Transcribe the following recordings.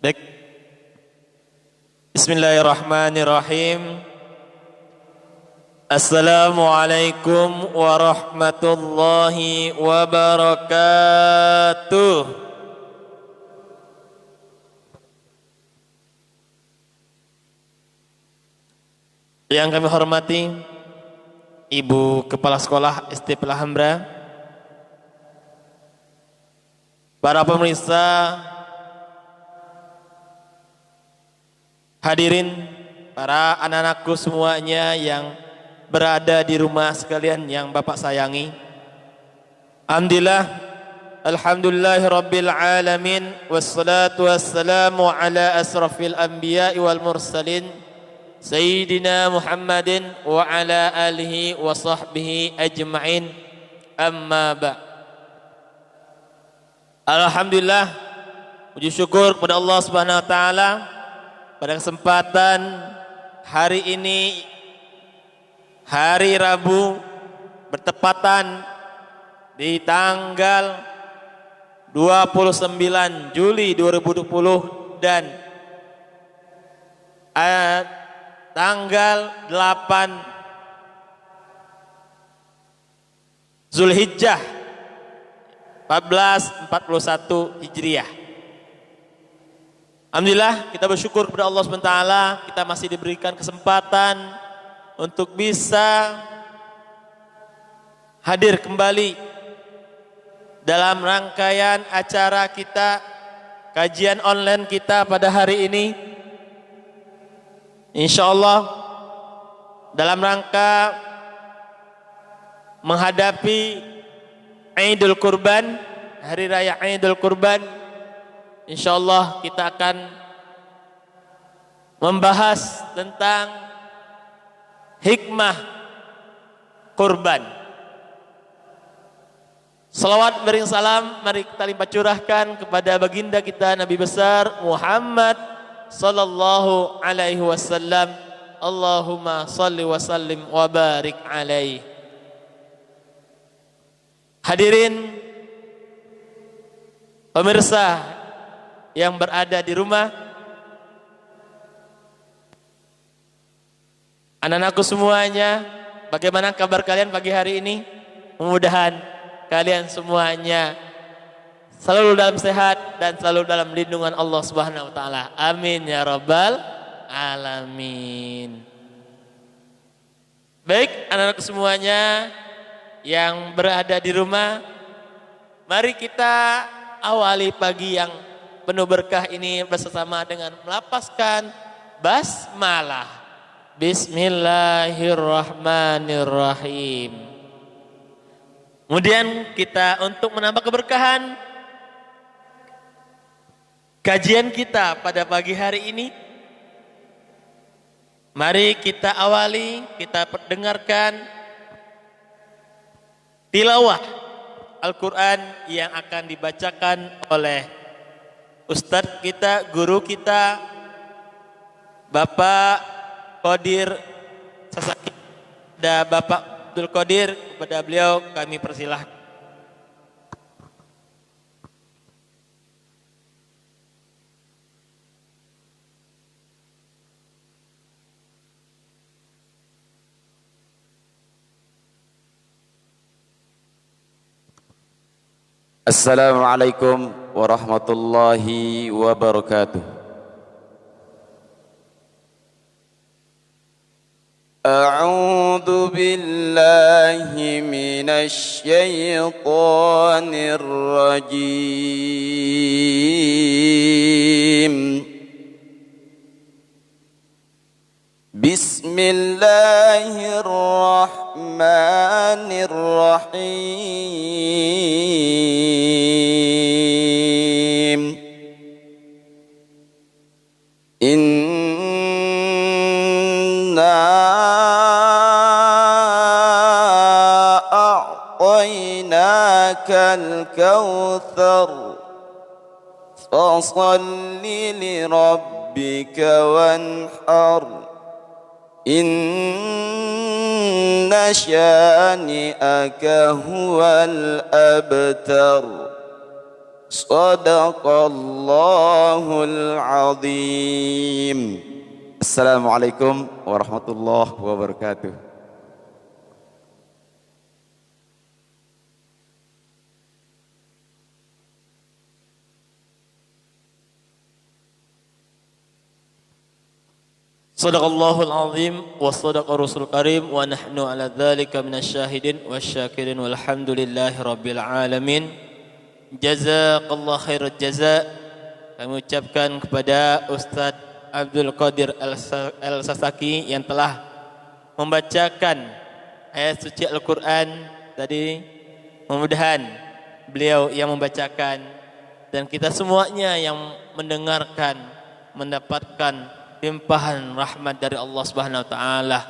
Baik. Bismillahirrahmanirrahim. Assalamualaikum warahmatullahi wabarakatuh. Yang kami hormati Ibu Kepala Sekolah SD Pelahambra, para pemirsa, hadirin, para anak-anakku semuanya yang berada di rumah sekalian yang Bapak sayangi. Alhamdulillahirabbil alamin, wassalatu wassalamu ala asrafil anbiya'i wal mursalin Sayyidina Muhammadin wa ala alihi wa sahbihi ajma'in. Amma ba'. Alhamdulillah, puji syukur kepada Allah Subhanahu wa taala pada kesempatan hari ini, hari Rabu, bertepatan di tanggal 29 Juli 2020 dan tanggal 8 Zulhijjah 1441 Hijriah. Alhamdulillah, kita bersyukur kepada Allah SWT, kita masih diberikan kesempatan untuk bisa hadir kembali dalam rangkaian acara kita, kajian online kita pada hari ini. Insyaallah dalam rangka menghadapi Idul Kurban, hari raya Idul Kurban, insyaallah kita akan membahas tentang hikmah kurban. Salawat bering salam mari kita limpah curahkan kepada baginda kita Nabi besar Muhammad sallallahu alaihi wasallam. Allahumma salli wa sallim wa barik alaihi. Hadirin pemirsa yang berada di rumah, anak-anakku semuanya, bagaimana kabar kalian pagi hari ini? Mudah-mudahan kalian semuanya selalu dalam sehat dan selalu dalam lindungan Allah Subhanahu wa taala. Amin ya rabbal alamin. Baik, anak-anak semuanya yang berada di rumah, mari kita awali pagi yang penuh berkah ini bersama dengan melapaskan basmalah. Bismillahirrahmanirrahim. Kemudian kita untuk menambah keberkahan kajian kita pada pagi hari ini, mari kita awali, kita dengarkan tilawah Al-Quran yang akan dibacakan oleh Ustadz kita, guru kita, Bapak Qadir Sasaki, dan Bapak Abdul Qadir. Kepada beliau kami persilahkan. Assalamualaikum warahmatullahi wabarakatuh. A'udzu billahi minasy syaithanir rajim. Bismillahirrahmanirrahim. Inna a'tainakal kautsar fasalli lirabbika wanhar. Inna syani'aka huwal abtar. Sadaqallahul azim. Assalamualaikum warahmatullahi wabarakatuh. Sadaqallahul azim wa sadaqa rasul karim wa nahnu ala dzalika minasyahidin wasyyakirin walhamdulillahi rabbil alamin. Jazakallah khairat jaza. Kami ucapkan kepada Ustaz Abdul Qadir Al-Sasaki yang telah membacakan ayat suci Al-Quran tadi. Mudah-mudahan beliau yang membacakan dan kita semuanya yang mendengarkan mendapatkan limpahan rahmat dari Allah Subhanahu wa taala.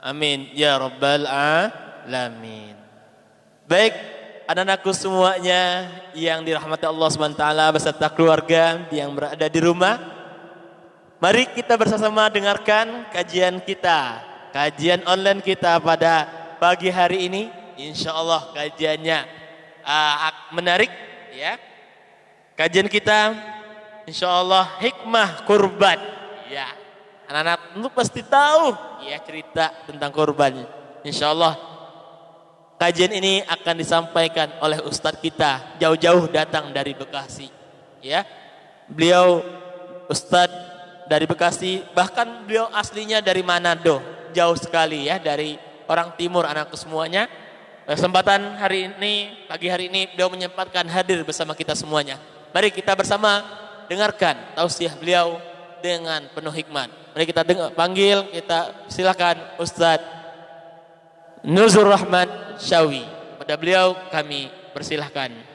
Amin ya rabbal alamin. Baik, anak-anakku semuanya yang dirahmati Allah Subhanahu wa taala beserta keluarga yang berada di rumah, mari kita bersama-sama dengarkan kajian kita, kajian online kita pada pagi hari ini. Insyaallah kajiannya menarik ya. Kajian kita insyaallah hikmah kurban. Ya, anak-anak tentu pasti tahu ya cerita tentang kurban. Insyaallah kajian ini akan disampaikan oleh Ustadz kita jauh-jauh datang dari Bekasi. Ya, beliau Ustadz dari Bekasi, bahkan beliau aslinya dari Manado, jauh sekali ya dari orang timur anakku semuanya. Kesempatan hari ini, pagi hari ini beliau menyempatkan hadir bersama kita semuanya. Mari kita bersama dengarkan tausiah beliau dengan penuh hikmat. Mari kita panggil, kita silakan Ustadz Nuzur Rahman Syawi. Pada beliau kami persilahkan.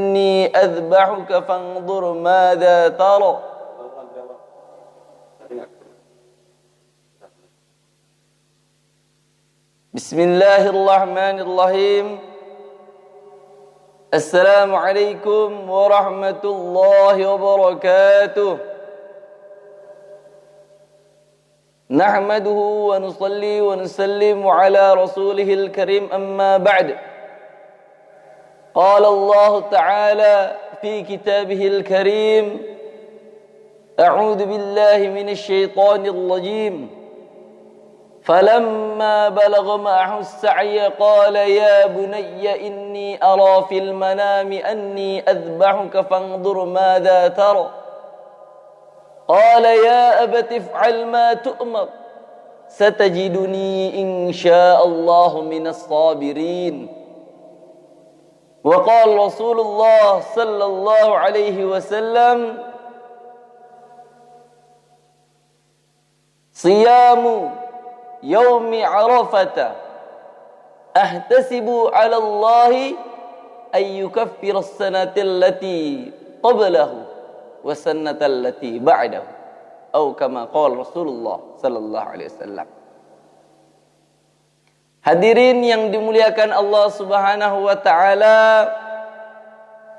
إني أذبحك فانظر ماذا ترى بسم الله الرحمن الرحيم السلام عليكم ورحمة الله وبركاته نحمده ونصلي ونسلم على رسوله الكريم أما بعد قال الله تعالى في كتابه الكريم أعوذ بالله من الشيطان الرجيم فلما بلغ معه السعي قال يا بني إني أرى في المنام أني أذبحك فانظر ماذا ترى قال يا أبت افعل ما تؤمر ستجدني إن شاء الله من الصابرين وقال رسول الله صلى الله عليه وسلم صيام يوم عرفة أحتسب على الله أن يكفر السنة التي قبله والسنة التي بعده أو كما قال رسول الله صلى الله عليه وسلم. Hadirin yang dimuliakan Allah Subhanahu wa taala,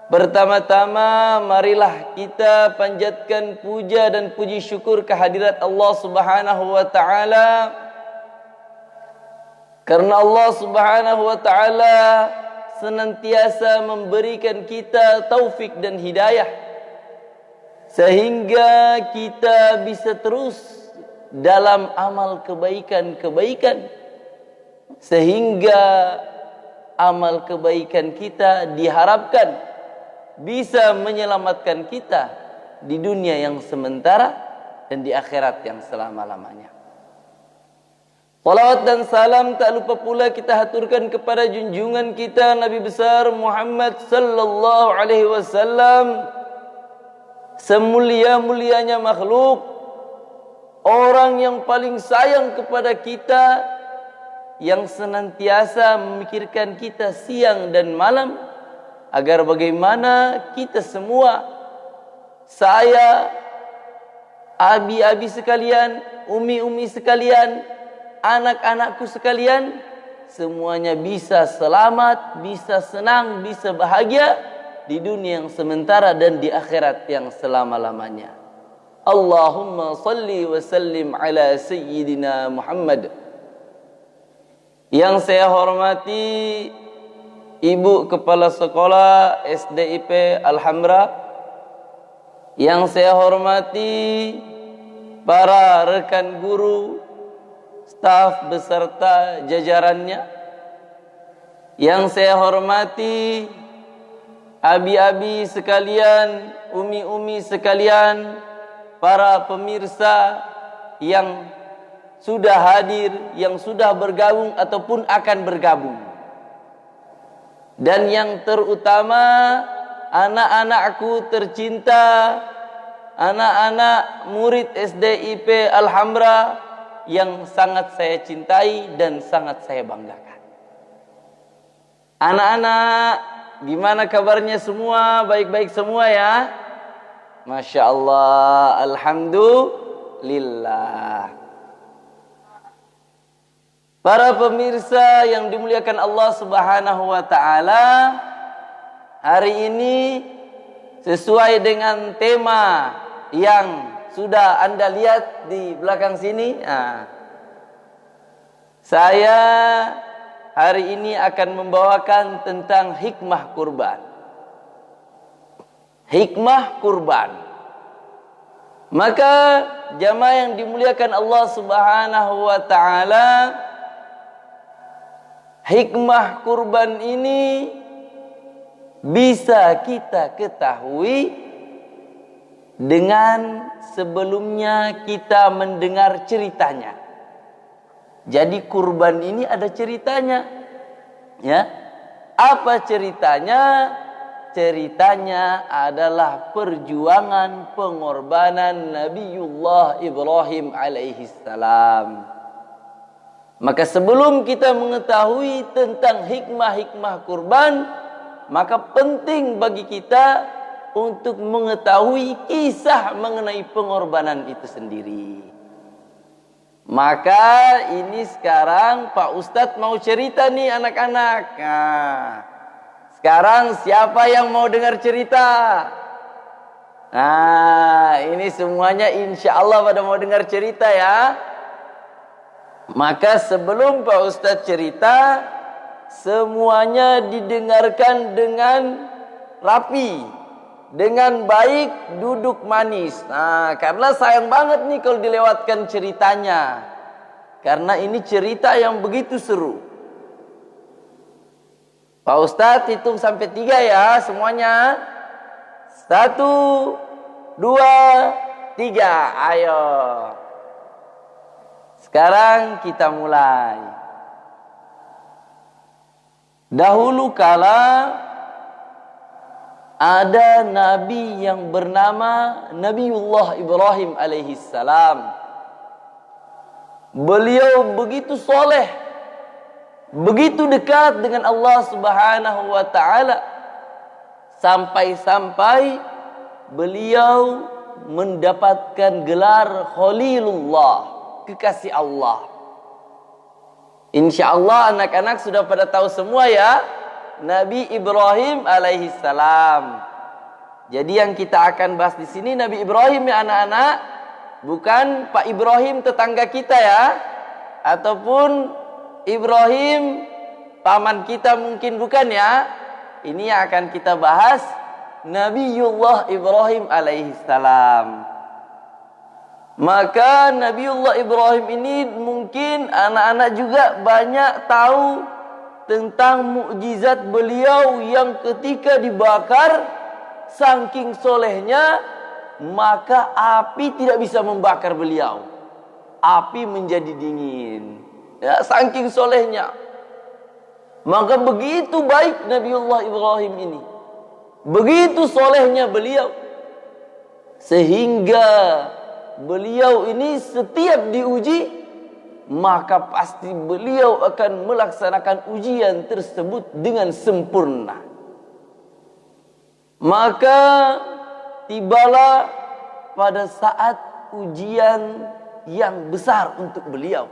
pertama-tama marilah kita panjatkan puja dan puji syukur kehadirat Allah Subhanahu wa taala, karena Allah Subhanahu wa taala senantiasa memberikan kita taufik dan hidayah sehingga kita bisa terus dalam amal kebaikan-kebaikan, sehingga amal kebaikan kita diharapkan bisa menyelamatkan kita di dunia yang sementara dan di akhirat yang selama-lamanya. Salawat dan salam tak lupa pula kita haturkan kepada junjungan kita Nabi besar Muhammad sallallahu alaihi wasallam, semulia-mulianya makhluk, orang yang paling sayang kepada kita, yang senantiasa memikirkan kita siang dan malam agar bagaimana kita semua, saya, abi-abi sekalian, umi-umi sekalian, anak-anakku sekalian, semuanya bisa selamat, bisa senang, bisa bahagia di dunia yang sementara dan di akhirat yang selama-lamanya. Allahumma salli wa sallim ala Sayyidina Muhammad. Yang saya hormati Ibu Kepala Sekolah SDIP Al-Hamra, yang saya hormati para rekan guru, staf beserta jajarannya, yang saya hormati abi-abi sekalian, umi-umi sekalian, para pemirsa yang sudah hadir, yang sudah bergabung ataupun akan bergabung, dan yang terutama anak-anakku tercinta, anak-anak murid SDIP Al-Hamra yang sangat saya cintai dan sangat saya banggakan. Anak-anak, gimana kabarnya semua? Baik-baik semua ya? Masya Allah, alhamdulillah. Para pemirsa yang dimuliakan Allah Subhanahu wa taala, hari ini sesuai dengan tema yang sudah Anda lihat di belakang sini. Saya hari ini akan membawakan tentang hikmah kurban. Hikmah kurban. Maka jamaah yang dimuliakan Allah Subhanahu wa taala, hikmah kurban ini bisa kita ketahui dengan sebelumnya kita mendengar ceritanya. Jadi kurban ini ada ceritanya, ya. Apa ceritanya? Ceritanya adalah perjuangan pengorbanan Nabiullah Ibrahim alaihi salam. Maka sebelum kita mengetahui tentang hikmah-hikmah kurban, maka penting bagi kita untuk mengetahui kisah mengenai pengorbanan itu sendiri. Maka ini sekarang Pak Ustadz mau cerita nih anak-anak. Sekarang siapa yang mau dengar cerita? Ini semuanya insya Allah pada mau dengar cerita ya. Maka sebelum Pak Ustadz cerita, semuanya didengarkan dengan rapi, dengan baik, duduk manis. Karena sayang banget nih kalau dilewatkan ceritanya. Karena ini cerita yang begitu seru. Pak Ustadz hitung sampai 3 ya semuanya. 1, 2, 3. Ayo. Sekarang kita mulai. Dahulu kala ada nabi yang bernama Nabiullah Ibrahim alaihi salam. Beliau begitu soleh, begitu dekat dengan Allah Subhanahu wa taala, sampai-sampai beliau mendapatkan gelar Khalilullah, kekasih Allah. Insya Allah anak-anak sudah pada tahu semua ya, Nabi Ibrahim alaihi salam. Jadi yang kita akan bahas di sini Nabi Ibrahim ya anak-anak, bukan Pak Ibrahim tetangga kita ya, ataupun Ibrahim paman kita mungkin bukan ya. Ini yang akan kita bahas Nabiullah Ibrahim alaihi salam. Maka Nabiullah Ibrahim ini mungkin anak-anak juga banyak tahu tentang mukjizat beliau yang ketika dibakar saking solehnya, maka api tidak bisa membakar beliau. Api menjadi dingin. Ya, saking solehnya. Maka begitu baik Nabiullah Ibrahim ini. Begitu solehnya beliau. Sehingga beliau ini setiap diuji, maka pasti beliau akan melaksanakan ujian tersebut dengan sempurna. Maka tibalah pada saat ujian yang besar untuk beliau,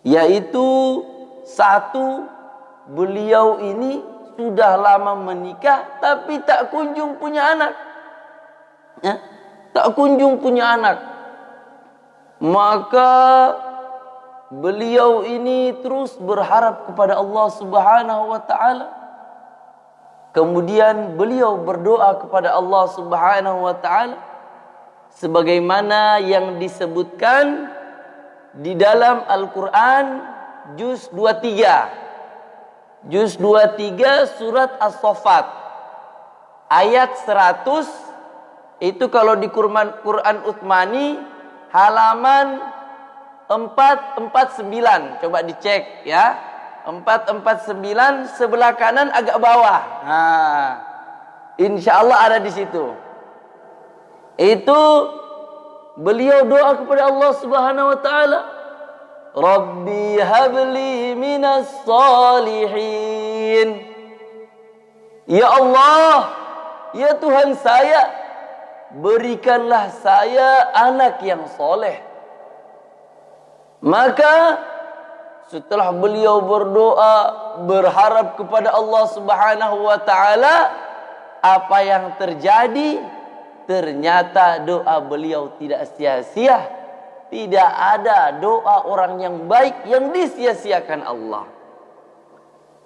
yaitu satu, beliau ini sudah lama menikah tapi tak kunjung punya anak, ya, tak kunjung punya anak. Maka beliau ini terus berharap kepada Allah Subhanahu wa taala. Kemudian beliau berdoa kepada Allah Subhanahu wa taala sebagaimana yang disebutkan di dalam Al-Qur'an juz 23. Juz 23 surat As-Saffat ayat 100. Itu kalau di Quran Utsmani halaman 449. Coba dicek ya. 449 sebelah kanan agak bawah. Nah, insyaallah ada di situ. Itu beliau doa kepada Allah Subhanahu wa taala, Rabbi habli minas salihin. Ya Allah, ya Tuhan saya, berikanlah saya anak yang soleh. Maka setelah beliau berdoa, berharap kepada Allah Subhanahu wa taala, apa yang terjadi? Ternyata doa beliau tidak sia-sia. Tidak ada doa orang yang baik yang disia-siakan Allah.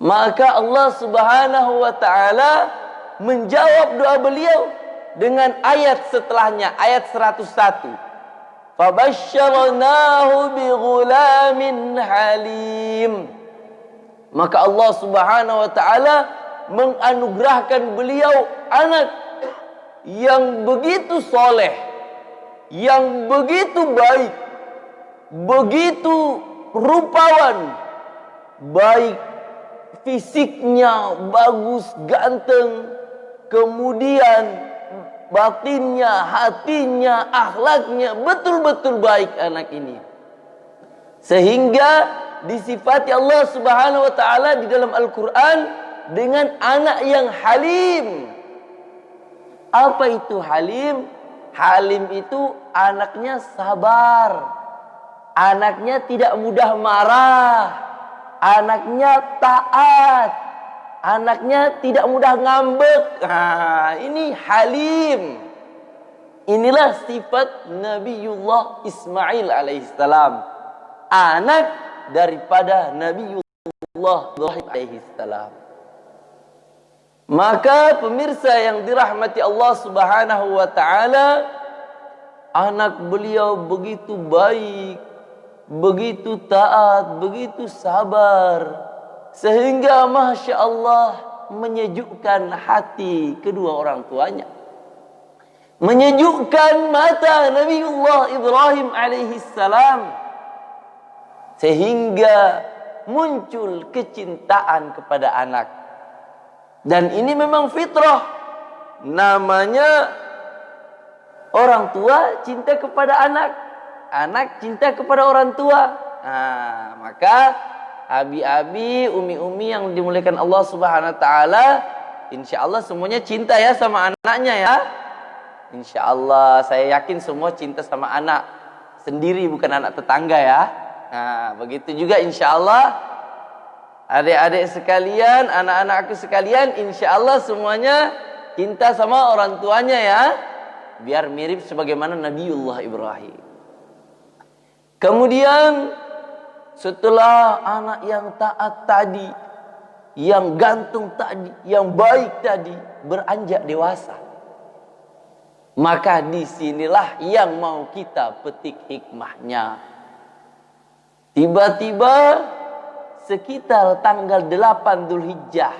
Maka Allah Subhanahu wa taala menjawab doa beliau dengan ayat setelahnya, ayat 101. Fabasyarnahu bighulamin halim. Maka Allah Subhanahu wa taala menganugerahkan beliau anak yang begitu soleh, yang begitu baik, begitu rupawan, baik fisiknya bagus, ganteng, kemudian batinnya, hatinya, akhlaknya betul-betul baik anak ini. Sehingga disifati Allah Subhanahu wa taala di dalam Al-Qur'an dengan anak yang halim. Apa itu halim? Halim itu anaknya sabar. Anaknya tidak mudah marah. Anaknya taat. Anaknya tidak mudah ngambek. Nah, ini halim. Inilah sifat Nabiullah Ismail alaihissalam, anak daripada Nabiullah Ibrahim alaihissalam. Maka pemirsa yang dirahmati Allah Subhanahu wa taala, anak beliau begitu baik, begitu taat, begitu sabar, sehingga Masya Allah menyejukkan hati kedua orang tuanya, menyejukkan mata Nabiullah Ibrahim alaihissalam, sehingga muncul kecintaan kepada anak. Dan ini memang fitrah, namanya orang tua cinta kepada anak, anak cinta kepada orang tua. Nah, maka abi-abi, umi-umi yang dimuliakan Allah Subhanahu wa taala, insyaallah semuanya cinta ya sama anaknya ya. Insyaallah saya yakin semua cinta sama anak sendiri, bukan anak tetangga ya. Nah, begitu juga insyaallah adik-adik sekalian, anak-anakku sekalian, insyaallah semuanya cinta sama orang tuanya ya. Biar mirip sebagaimana Nabiullah Ibrahim. Kemudian setelah anak yang taat tadi, yang gantung tadi, yang baik tadi beranjak dewasa, maka disinilah yang mau kita petik hikmahnya. Tiba-tiba sekitar tanggal 8 Dzulhijjah.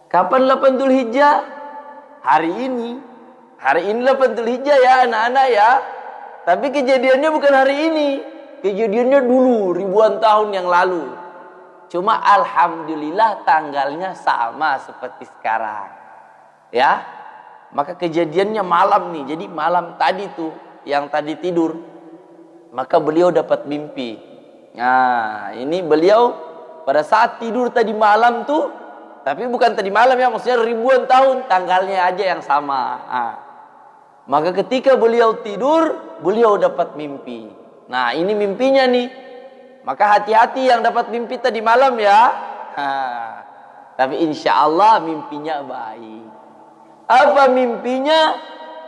Kapan 8 Dzulhijjah? Hari ini. Hari ini 8 Dzulhijjah ya anak-anak ya. Tapi kejadiannya bukan hari ini. kejadiannya dulu ribuan tahun yang lalu. Cuma alhamdulillah tanggalnya sama seperti sekarang. Ya. Maka kejadiannya malam nih. Jadi malam tadi tuh yang tadi tidur, maka beliau dapat mimpi. Nah, ini beliau pada saat tidur tadi malam tuh, tapi bukan tadi malam ya, maksudnya ribuan tahun, tanggalnya aja yang sama. Nah, maka ketika beliau tidur, beliau dapat mimpi. Nah, ini mimpinya nih. Maka hati-hati yang dapat mimpi tadi malam ya. Nah, tapi insya Allah mimpinya baik. Apa mimpinya?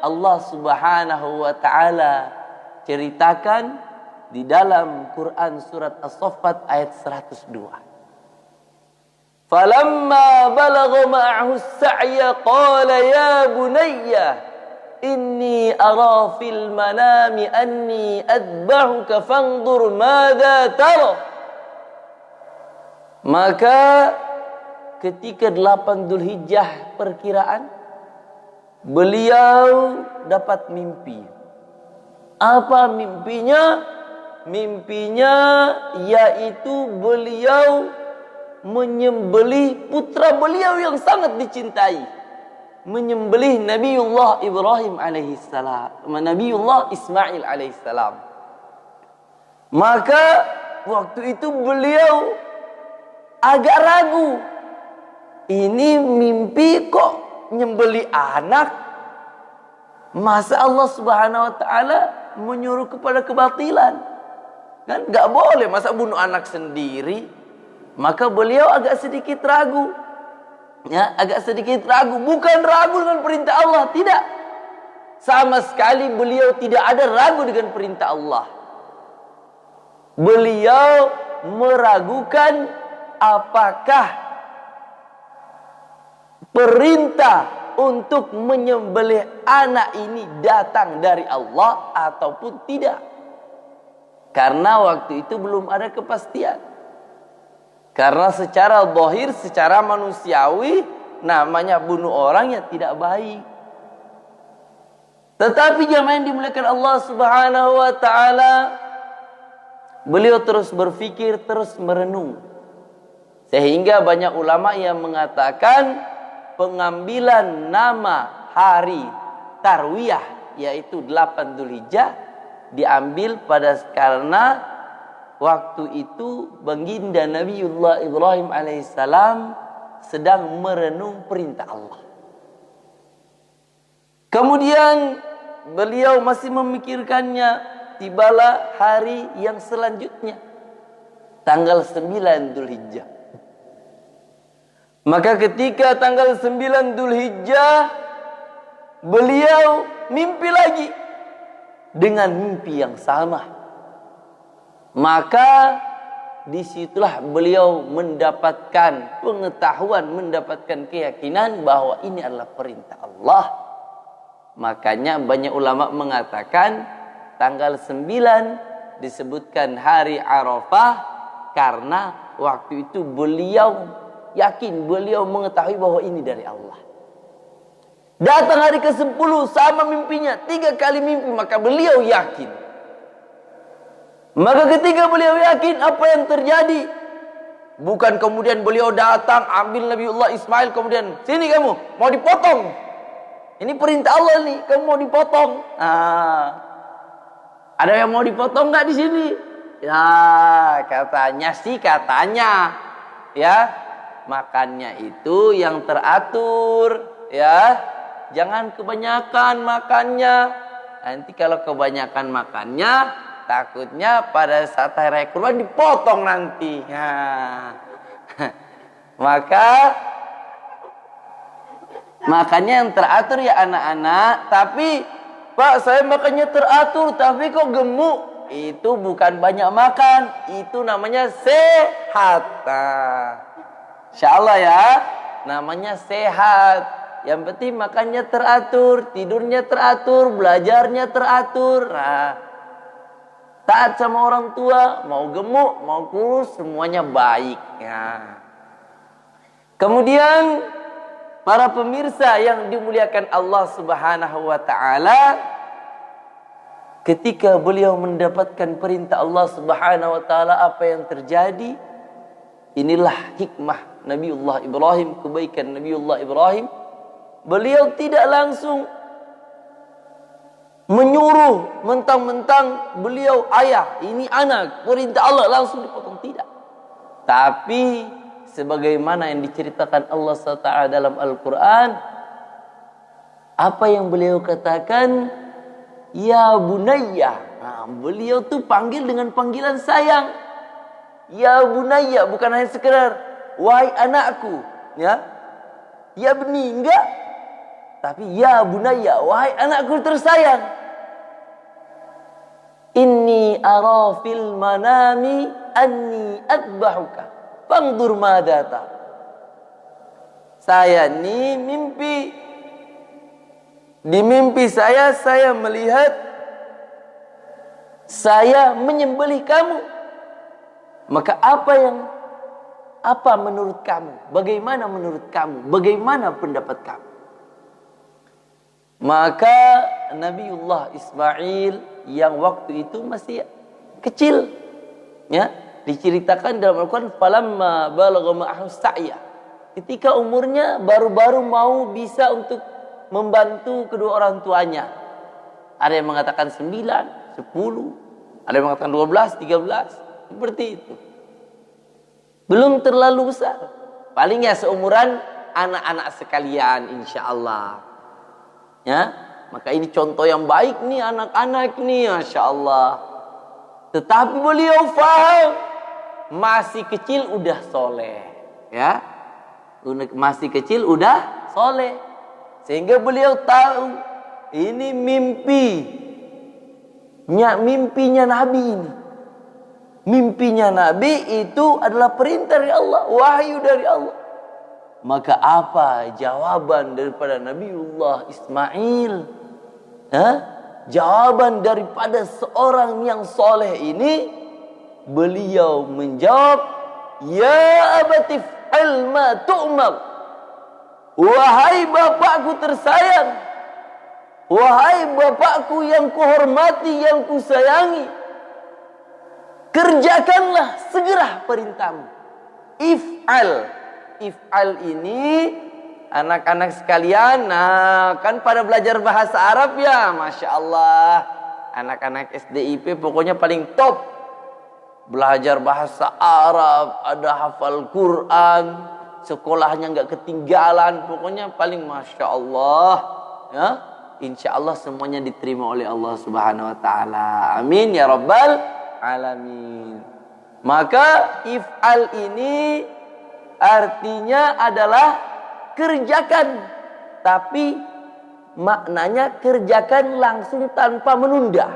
Allah Subhanahu wa ta'ala ceritakan di dalam Quran surat As-Saffat ayat 102. Falamma balagha ma'ahu as-sa'ya qala ya bunayya inni ara fil manami anni adbahuka fanzur madza tara. Maka ketika 8 Dzulhijjah perkiraan, beliau dapat mimpi. Apa mimpinya? Mimpinya yaitu beliau menyembelih putra beliau yang sangat dicintai, menyembelih Nabiullah Ibrahim alaihissalam, Nabiullah Ismail alaihissalam. Maka waktu itu beliau agak ragu, ini mimpi kok nyembelih anak, masa Allah Subhanahu wa ta'ala menyuruh kepada kebatilan? Kan gak boleh, masa bunuh anak sendiri? Maka beliau agak sedikit ragu. Ya, agak sedikit ragu. Bukan ragu dengan perintah Allah, tidak. Sama sekali beliau tidak ada ragu dengan perintah Allah. Beliau meragukan apakah perintah untuk menyembelih anak ini datang dari Allah ataupun tidak. Karena waktu itu belum ada kepastian. Karena secara zahir, secara manusiawi, namanya bunuh orang yang tidak baik. Tetapi jemaah yang dimuliakan Allah Subhanahu wa ta'ala, beliau terus berpikir, terus merenung. Sehingga banyak ulama yang mengatakan pengambilan nama hari Tarwiyah, yaitu 8 Dzulhijjah, diambil karena waktu itu baginda Nabiullah Ibrahim alaihissalam sedang merenung perintah Allah. Kemudian beliau masih memikirkannya, tibalah hari yang selanjutnya, tanggal 9 Dzulhijjah. Maka ketika tanggal 9 Dzulhijjah, beliau mimpi lagi dengan mimpi yang sama. Maka disitulah beliau mendapatkan pengetahuan, mendapatkan keyakinan bahwa ini adalah perintah Allah. Makanya banyak ulama mengatakan tanggal 9 disebutkan hari Arafah karena waktu itu beliau yakin, beliau mengetahui bahwa ini dari Allah. Datang hari ke-10 sama mimpinya, 3 kali mimpi, maka beliau yakin. Maka ketika beliau yakin, apa yang terjadi? Bukan kemudian beliau datang ambil Nabiullah Ismail, kemudian sini kamu mau dipotong. Ini perintah Allah nih, kamu mau dipotong. Ada yang mau dipotong nggak di sini? Ya, katanya sih, katanya. Ya, makannya itu yang teratur, ya. Jangan kebanyakan makannya. Nanti kalau kebanyakan makannya, takutnya pada saat hari raya kurban dipotong nanti. Nah, maka makannya yang teratur ya anak-anak. Tapi Pak, saya makannya teratur tapi kok gemuk. Itu bukan banyak makan, itu namanya sehat. Nah, insyaallah ya, namanya sehat. Yang penting makannya teratur, tidurnya teratur, belajarnya teratur. Nah, taat sama orang tua, mau gemuk, mau kurus, semuanya baik. Ya. Kemudian para pemirsa yang dimuliakan Allah Subhanahu wa ta'ala, ketika beliau mendapatkan perintah Allah Subhanahu wa taala, apa yang terjadi? Inilah hikmah Nabiullah Ibrahim, kebaikan Nabiullah Ibrahim. Beliau tidak langsung menyuruh mentang-mentang beliau ayah, ini anak, perintah Allah langsung dipotong, tidak. Tapi sebagaimana yang diceritakan Allah SWT dalam Al-Quran, apa yang beliau katakan, ya bunayya. Nah, beliau tuh panggil dengan panggilan sayang. Ya bunayya, bukan hanya sekedar wahai anakku, ya. Ya bni, enggak. Tapi ya bunayya, wahai anakku tersayang. Inni ara fil manami anni adbahuka fangdur madata. Saya ini mimpi. Di mimpi saya melihat saya menyembelih kamu. Maka apa menurut kamu? Bagaimana menurut kamu? Bagaimana pendapat kamu? Maka Nabiullah Ismail yang waktu itu masih kecil, ya, diceritakan dalam Al-Quran, falamma balagha ma'ahu sa'ya, ketika umurnya baru-baru mau bisa untuk membantu kedua orang tuanya. Ada yang mengatakan 9, 10, ada yang mengatakan 12, 13, seperti itu. Belum terlalu besar. Paling ya seumuran anak-anak sekalian, insyaallah. Ya, maka ini contoh yang baik nih anak-anak nih, masya Allah. Tetapi beliau faham, masih kecil udah soleh, ya, masih kecil udah soleh, sehingga beliau tahu ini mimpinya Nabi ini. Mimpinya Nabi itu adalah perintah dari Allah, wahyu dari Allah. Maka apa jawaban daripada Nabiullah Ismail? Jawaban daripada seorang yang soleh ini, beliau menjawab, ya abatif ilma tu'mar. Wahai bapakku tersayang, wahai bapakku yang kuhormati, yang kusayangi, kerjakanlah segera perintahmu. If'al ini anak-anak sekalian, nah kan pada belajar bahasa Arab ya, masya Allah, anak-anak SDIP pokoknya paling top belajar bahasa Arab, ada hafal Quran, sekolahnya nggak ketinggalan, pokoknya paling masya Allah, ya. Insya Allah semuanya diterima oleh Allah Subhanahu Wa Taala. Amin ya Rabbal Alamin. Maka if'al ini artinya adalah kerjakan, tapi maknanya kerjakan langsung tanpa menunda.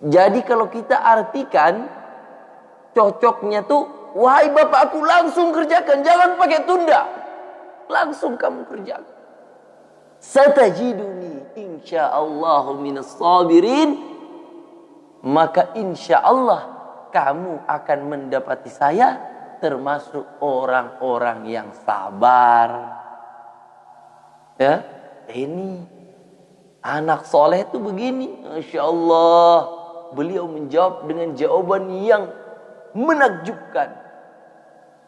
Jadi kalau kita artikan, cocoknya tuh, wahai bapakku langsung kerjakan, jangan pakai tunda, langsung kamu kerjakan. Satajiduni insyaallahu minas sabirin, maka insyaallah kamu akan mendapati saya termasuk orang-orang yang sabar. Ya, ini anak soleh itu begini, masya Allah. Beliau menjawab dengan jawaban yang menakjubkan.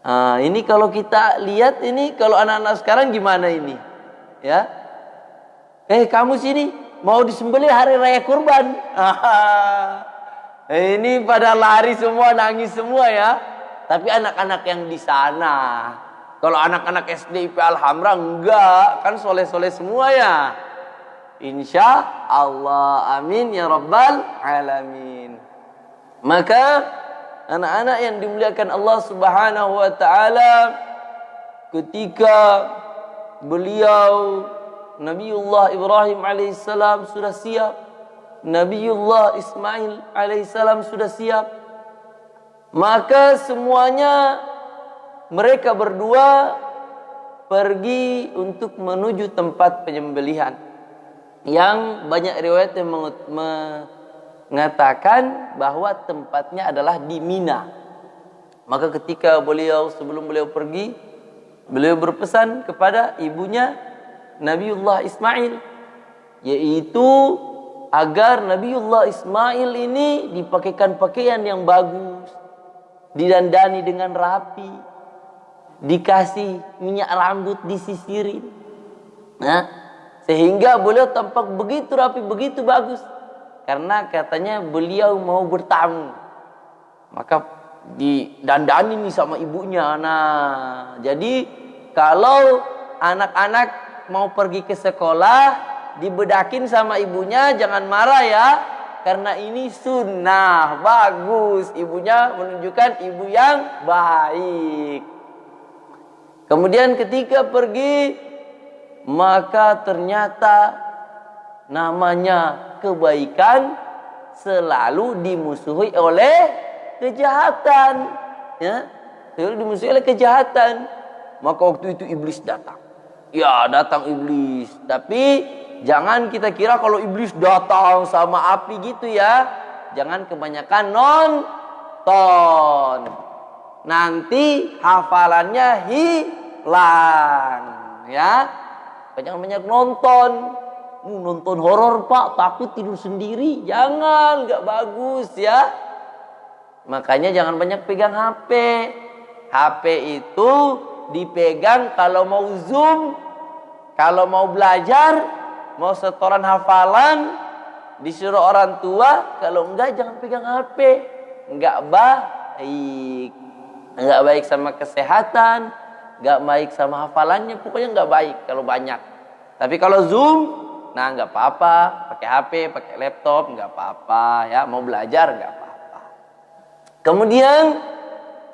Nah, ini kalau kita lihat ini, kalau anak-anak sekarang gimana ini? Ya, kamu sini mau disembelih hari raya kurban. Ini pada lari semua, nangis semua ya. Tapi anak-anak yang di sana, kalau anak-anak SDIP Alhamra enggak, kan soleh-soleh semua ya. Insya Allah, amin ya Rabbal Alamin. Maka anak-anak yang dimuliakan Allah Subhanahu Wa Taala, ketika beliau Nabiullah Ibrahim alaihissalam sudah siap, Nabiullah Ismail alaihissalam sudah siap, maka semuanya mereka berdua pergi untuk menuju tempat penyembelihan. Yang banyak riwayat yang mengatakan bahwa tempatnya adalah di Mina. Maka ketika sebelum beliau pergi, beliau berpesan kepada ibunya Nabiullah Ismail, yaitu agar Nabiullah Ismail ini dipakaikan pakaian yang bagus, didandani dengan rapi, dikasih minyak rambut disisirin, nah, sehingga beliau tampak begitu rapi, begitu bagus, karena katanya beliau mau bertamu, maka didandani nih sama ibunya. Nah, jadi kalau anak-anak mau pergi ke sekolah, dibedakin sama ibunya, jangan marah ya, karena ini sunnah, bagus. Ibunya menunjukkan ibu yang baik. Kemudian ketika pergi, maka ternyata namanya kebaikan selalu dimusuhi oleh kejahatan, ya, selalu dimusuhi oleh kejahatan. Maka waktu itu iblis datang. Ya, datang iblis. Tapi jangan kita kira kalau iblis datang sama api gitu ya. Jangan kebanyakan nonton. Nanti hafalannya hilang, ya. Banyak-banyak nonton. Nonton horor Pak, takut tidur sendiri. Jangan, nggak bagus ya. Makanya jangan banyak pegang HP. HP itu dipegang kalau mau Zoom, kalau mau belajar, mau setoran hafalan, disuruh orang tua. Kalau enggak, jangan pegang HP. Enggak baik. Enggak baik sama kesehatan, enggak baik sama hafalannya. Pokoknya enggak baik kalau banyak. Tapi kalau Zoom, nah enggak apa-apa. Pakai HP, pakai laptop, enggak apa-apa. Ya, mau belajar enggak apa-apa. Kemudian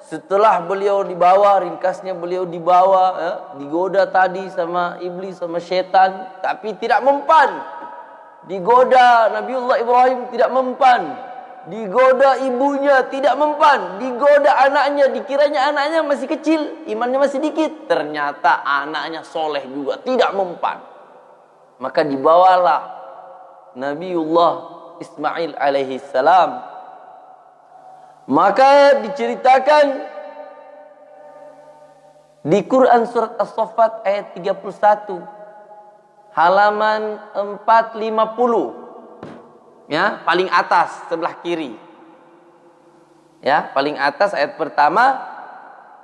setelah beliau dibawa, ringkasnya beliau dibawa, digoda tadi sama iblis, sama setan, tapi tidak mempan. Digoda Nabiullah Ibrahim, tidak mempan. Digoda ibunya, tidak mempan. Digoda anaknya, dikiranya anaknya masih kecil, imannya masih dikit. Ternyata anaknya soleh juga, tidak mempan. Maka dibawalah Nabiullah Ismail alaihi salam. Maka diceritakan di Quran surat As-Saffat ayat 31 halaman 450, ya, paling atas sebelah kiri, ya, paling atas ayat pertama.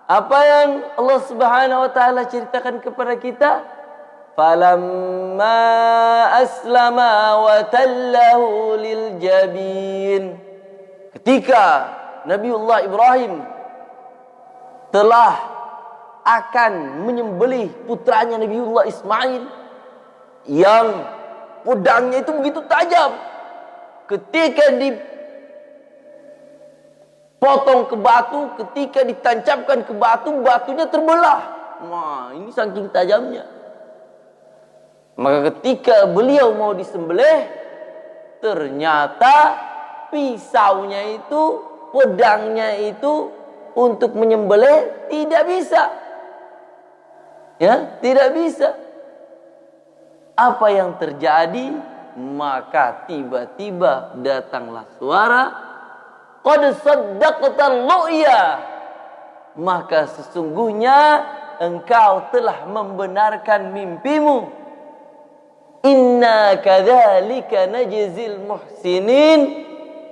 Apa yang Allah Subhanahu wa taala ceritakan kepada kita? Falamma aslama wa tallahu lil jabin. Ketika Nabiullah Ibrahim telah akan menyembelih putranya Nabiullah Ismail yang pedangnya itu begitu tajam. Ketika dipotong ke batu, ketika ditancapkan ke batu, batunya terbelah. Wah, ini saking tajamnya. Maka ketika beliau mau disembelih, ternyata pisaunya itu, pedangnya itu untuk menyembelih tidak bisa. Ya, tidak bisa. Apa yang terjadi? Maka tiba-tiba datanglah suara, qad saddaqtal ru'ya. Maka sesungguhnya engkau telah membenarkan mimpimu. Inna kadzalika najzil muhsinin.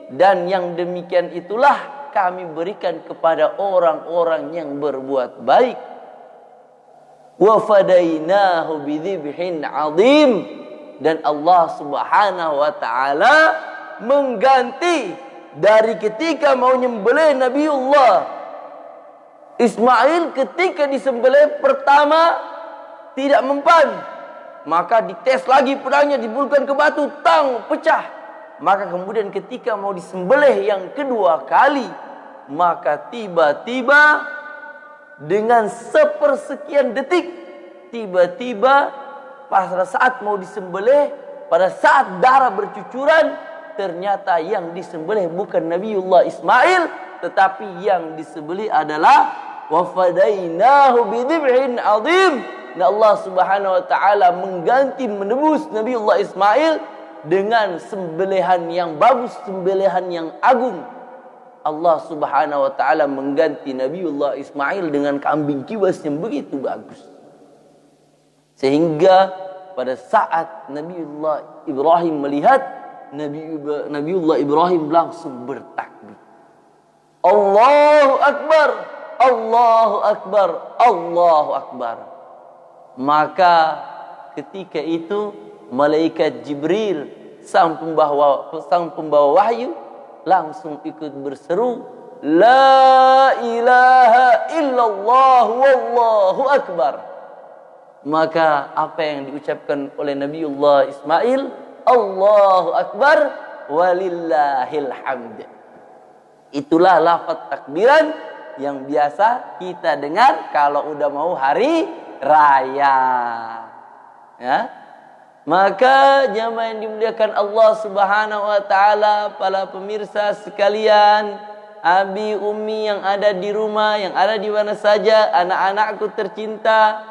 Dan yang demikian itulah kami berikan kepada orang-orang yang berbuat baik. Wa fadainahu bidzibhin 'adzim. Dan Allah Subhanahu wa taala mengganti dari ketika mau nyembelih Nabiullah Ismail, ketika disembelih pertama tidak mempan, maka dites lagi pedangnya, dibulkan ke batu, tang, pecah. Maka kemudian ketika mau disembelih yang kedua kali, maka tiba-tiba dengan sepersekian detik, tiba-tiba pada saat mau disembelih, pada saat darah bercucuran, ternyata yang disembelih bukan Nabiullah Ismail, tetapi yang disembelih adalah wa fadainahu bidzibhin 'adzim. Dan Allah Subhanahu wa taala mengganti, menebus Nabiullah Ismail dengan sembelihan yang bagus, sembelihan yang agung. Allah Subhanahu wa taala mengganti Nabiullah Ismail dengan kambing kibas yang begitu bagus. Sehingga pada saat Nabiullah Ibrahim melihat Nabiullah Ibrahim langsung bertakbir. Allahu Akbar, Allahu Akbar, Allahu Akbar. Maka ketika itu malaikat Jibril sang pembawa wahyu langsung ikut berseru, La ilaha illallah wallahu akbar. Maka apa yang diucapkan oleh Nabiullah Ismail, Allahu akbar walillahil hamd. Itulah lafaz takbiran yang biasa kita dengar kalau udah mau hari raya. Ya. Maka jamaah yang dimuliakan Allah Subhanahu wa taala, para pemirsa sekalian, abi umi yang ada di rumah, yang ada di mana saja, anak-anakku tercinta,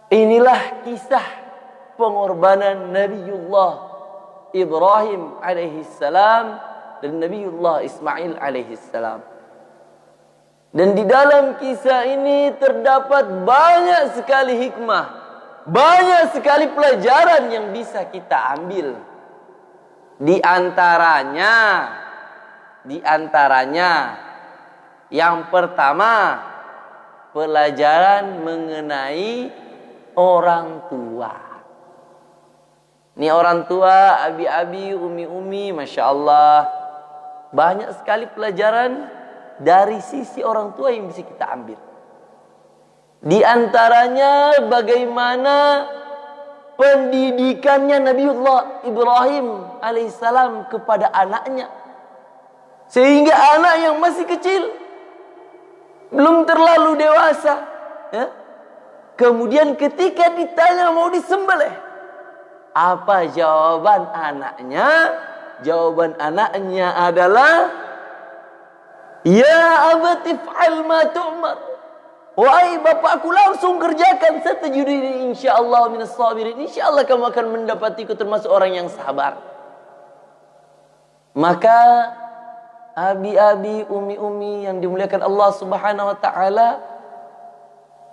inilah kisah pengorbanan Nabiullah Ibrahim alaihissalam dan Nabiullah Ismail alaihissalam. Dan di dalam kisah ini terdapat banyak sekali hikmah, banyak sekali pelajaran yang bisa kita ambil. Di antaranya yang pertama, pelajaran mengenai orang tua. Ini orang tua, abi-abi, umi-umi, Masya Allah, banyak sekali pelajaran dari sisi orang tua yang bisa kita ambil. Di antaranya bagaimana pendidikannya Nabiullah Ibrahim alaihissalam kepada anaknya. Sehingga anak yang masih kecil, belum terlalu dewasa, ya, kemudian ketika ditanya mau disembelih, apa jawaban anaknya? Jawaban anaknya adalah, Ya abati fa'al ma tu'mar. Wahai bapakku, langsung kerjakan, satajiduni insyaallah minas sabirin. Insyaallah kamu akan mendapatiku termasuk orang yang sabar. Maka abi-abi, umi-umi yang dimuliakan Allah Subhanahu wa taala,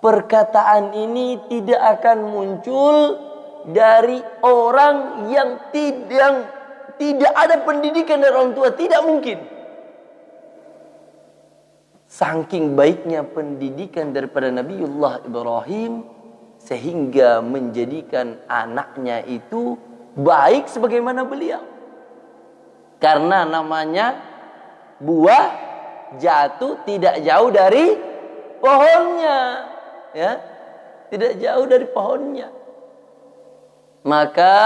perkataan ini tidak akan muncul dari orang yang tidak ada pendidikan dari orang tua, tidak mungkin. Saking baiknya pendidikan daripada Nabiullah Ibrahim sehingga menjadikan anaknya itu baik sebagaimana beliau. Karena namanya buah jatuh tidak jauh dari pohonnya, ya. Tidak jauh dari pohonnya. Maka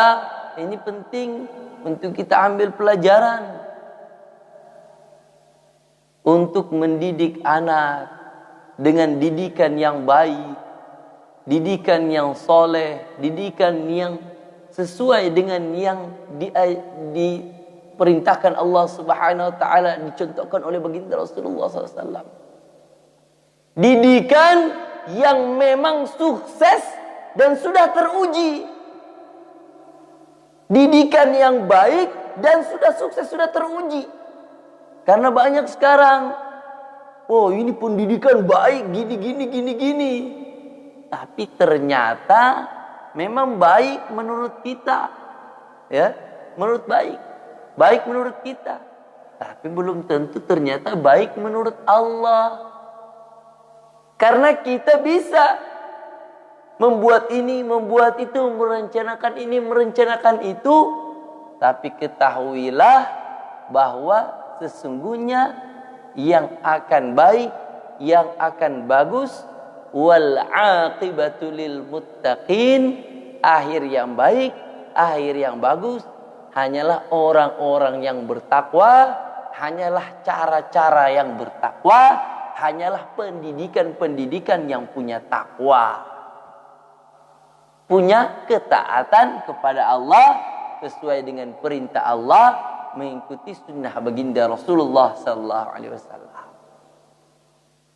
ini penting untuk kita ambil pelajaran untuk mendidik anak dengan didikan yang baik, didikan yang soleh, didikan yang sesuai dengan yang diperintahkan Allah Subhanahu wa taala, dicontohkan oleh baginda Rasulullah SAW. Didikan yang memang sukses dan sudah teruji. Didikan yang baik dan sudah sukses, sudah teruji. Karena banyak sekarang, oh ini pendidikan baik, gini. Tapi ternyata memang baik menurut kita, ya, baik menurut kita. Tapi belum tentu ternyata baik menurut Allah. Karena kita bisa membuat ini, membuat itu, merencanakan ini, merencanakan itu. Tapi ketahuilah bahwa sesungguhnya yang akan baik, yang akan bagus, wal aqibatu lil muttaqin, akhir yang baik, akhir yang bagus hanyalah orang-orang yang bertakwa, hanyalah cara-cara yang bertakwa, hanyalah pendidikan-pendidikan yang punya takwa, punya ketaatan kepada Allah sesuai dengan perintah Allah, mengikuti sunnah baginda Rasulullah sallallahu alaihi wasallam.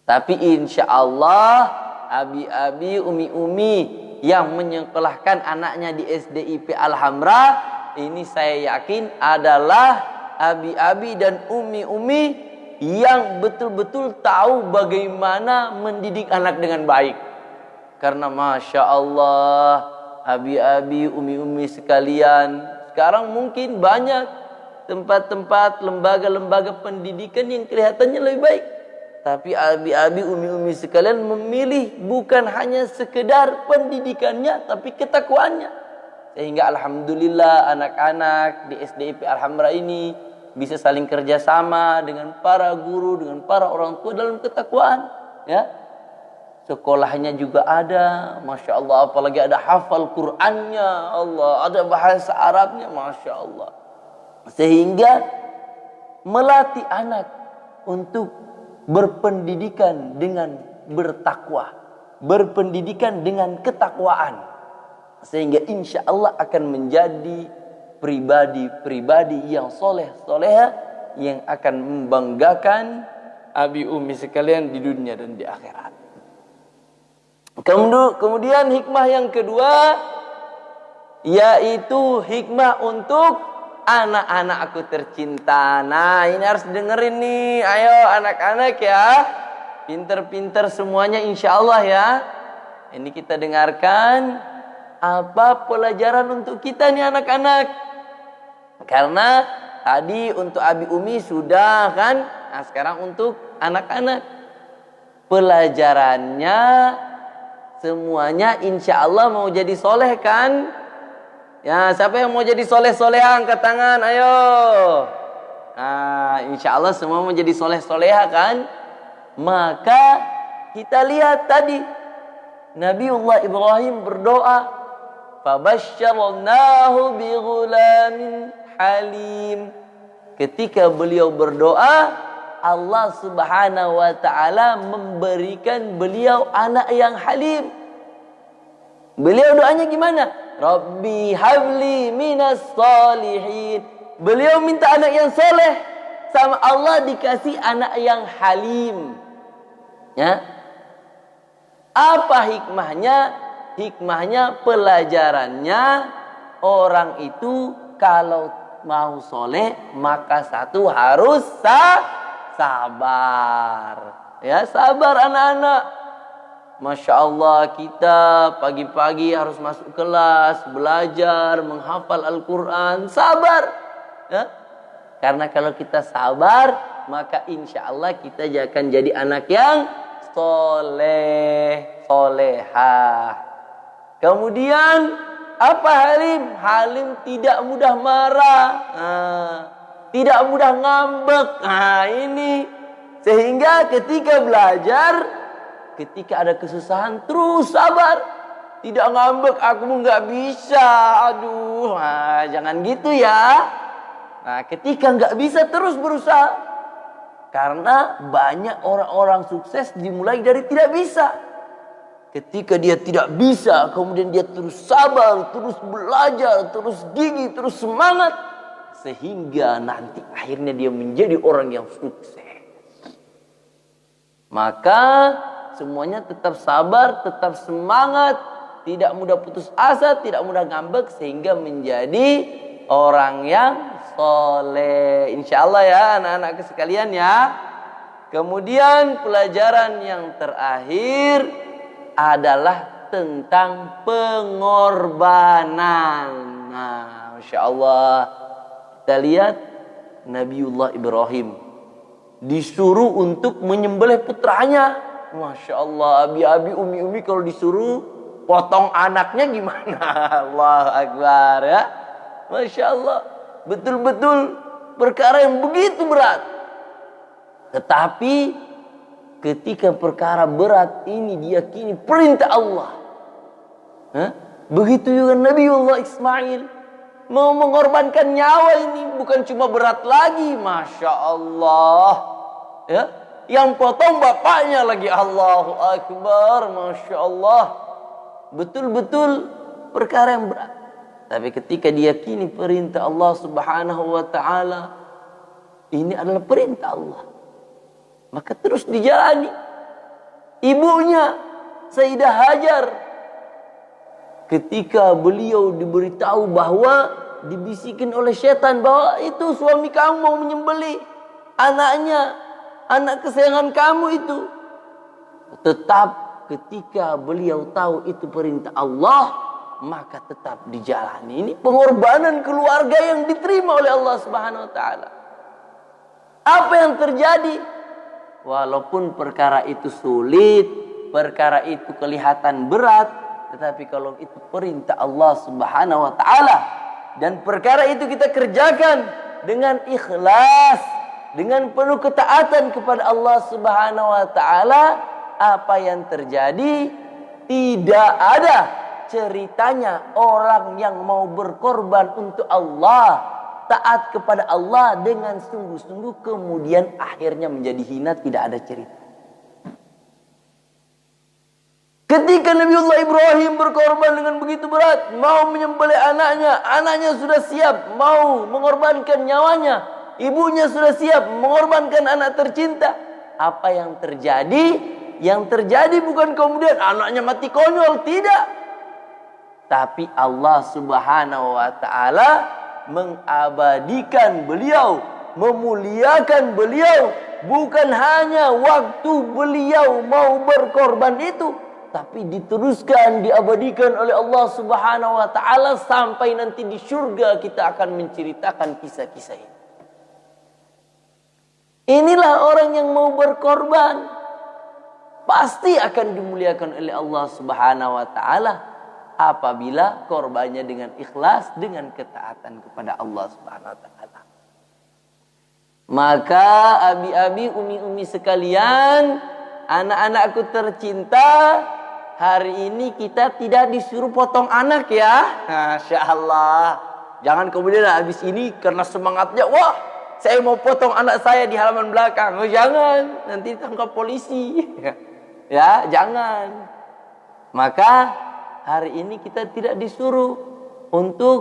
Tapi insya Allah abi-abi, umi-umi yang menyekolahkan anaknya di SDIP Al-Hamra, ini saya yakin adalah abi-abi dan umi-umi yang betul-betul tahu bagaimana mendidik anak dengan baik. Karena Masya Allah, abi-abi, umi-umi sekalian, sekarang mungkin banyak tempat-tempat, lembaga-lembaga pendidikan yang kelihatannya lebih baik. Tapi abi-abi, umi-umi sekalian memilih bukan hanya sekedar pendidikannya, tapi ketakwaannya. Sehingga alhamdulillah anak-anak di SDIP Alhamra ini bisa saling kerjasama dengan para guru, dengan para orang tua dalam ketakwaan. Ya, sekolahnya juga ada, masya Allah. Apalagi ada hafal Qurannya, Allah, ada bahasa Arabnya, masya Allah. Sehingga melatih anak untuk berpendidikan dengan bertakwa, berpendidikan dengan ketakwaan, sehingga insya Allah akan menjadi pribadi-pribadi yang soleh-soleha, yang akan membanggakan abi umi sekalian di dunia dan di akhirat. Kemudian hikmah yang kedua, yaitu hikmah untuk anak-anakku tercinta. Nah, ini harus dengerin nih. Ayo anak-anak ya, pinter-pinter semuanya insya Allah ya. Ini kita dengarkan apa pelajaran untuk kita nih anak-anak. Karena tadi untuk abi umi sudah kan. Nah, sekarang untuk anak-anak. Pelajarannya semuanya insya Allah mau jadi soleh kan? Ya, siapa yang mau jadi soleh-soleha angkat tangan, ayo. Nah, insya Allah semua mau jadi soleh-soleha kan? Maka kita lihat tadi Nabiullah Ibrahim berdoa, fabasyarnahu bighulamin halim. Ketika beliau berdoa, Allah Subhanahu wa taala memberikan beliau anak yang halim. Beliau doanya gimana? Rabbi habli minas salihin. Beliau minta anak yang soleh, sama Allah dikasih anak yang halim. Ya. Apa hikmahnya? Hikmahnya, pelajarannya, orang itu kalau mau soleh maka satu harus sabar. Ya, sabar anak-anak. Masya Allah, kita pagi-pagi harus masuk kelas, belajar, menghafal Al-Quran. Sabar. Ya? Karena kalau kita sabar, maka insya Allah kita akan jadi anak yang soleh, solehah. Kemudian, apa halim? Halim tidak mudah marah. Tidak mudah ngambek. Nah, ini. Sehingga ketika belajar, ketika ada kesusahan terus sabar, tidak ngambek, aku nggak bisa, aduh, jangan gitu ya. Nah, ketika nggak bisa terus berusaha, karena banyak orang-orang sukses dimulai dari tidak bisa. Ketika dia tidak bisa, kemudian dia terus sabar, terus belajar, terus gigih, terus semangat, sehingga nanti akhirnya dia menjadi orang yang sukses. Maka semuanya tetap sabar, tetap semangat, tidak mudah putus asa, tidak mudah ngambek, sehingga menjadi orang yang soleh. Insya Allah ya anak-anak sekalian ya. Kemudian pelajaran yang terakhir adalah tentang pengorbanan. Nah, Masya Allah, kita lihat Nabiullah Ibrahim disuruh untuk menyembelih putranya. Masya Allah, abi-abi, umi-umi kalau disuruh potong anaknya gimana? Allahu Akbar ya. Masya Allah, betul-betul perkara yang begitu berat. Tetapi ketika perkara berat ini diyakini perintah Allah. Begitu juga Nabiullah Ismail mau mengorbankan nyawa ini bukan cuma berat lagi. Masya Allah ya. Yang potong bapaknya lagi, Allahu Akbar, Masya Allah. Betul-betul perkara yang berat. Tapi ketika diyakini perintah Allah Subhanahu wa ta'ala, ini adalah perintah Allah, maka terus dijalani. Ibunya Sayyidah Hajar, ketika beliau diberitahu bahwa dibisikin oleh setan bahwa itu suami kamu mau menyembelih anaknya, anak kesayangan kamu itu, tetap ketika beliau tahu itu perintah Allah, maka tetap dijalani. Ini pengorbanan keluarga yang diterima oleh Allah Subhanahu wa taala. Apa yang terjadi? Walaupun perkara itu sulit, perkara itu kelihatan berat, tetapi kalau itu perintah Allah Subhanahu wa taala dan perkara itu kita kerjakan dengan ikhlas, dengan penuh ketaatan kepada Allah Subhanahu wa taala, apa yang terjadi? Tidak ada ceritanya orang yang mau berkorban untuk Allah, taat kepada Allah dengan sungguh-sungguh, kemudian akhirnya menjadi hina, tidak ada cerita. Ketika Nabiullah Ibrahim berkorban dengan begitu berat, mau menyembelih anaknya, anaknya sudah siap mau mengorbankan nyawanya, ibunya sudah siap mengorbankan anak tercinta. Apa yang terjadi? Yang terjadi bukan kemudian anaknya mati konyol, tidak. Tapi Allah Subhanahu wa taala mengabadikan beliau, memuliakan beliau, bukan hanya waktu beliau mau berkorban itu, tapi diteruskan, diabadikan oleh Allah Subhanahu wa taala sampai nanti di surga kita akan menceritakan kisah-kisah ini. Inilah orang yang mau berkorban, pasti akan dimuliakan oleh Allah Subhanahu wa taala apabila korbannya dengan ikhlas, dengan ketaatan kepada Allah Subhanahu wa taala. Maka abi-abi, umi-umi sekalian, anak-anakku tercinta, hari ini kita tidak disuruh potong anak ya. Masya Allah. Jangan kemudian habis ini karena semangatnya, wah saya mau potong anak saya di halaman belakang. Oh jangan, nanti ditangkap polisi. Ya jangan. Maka hari ini kita tidak disuruh untuk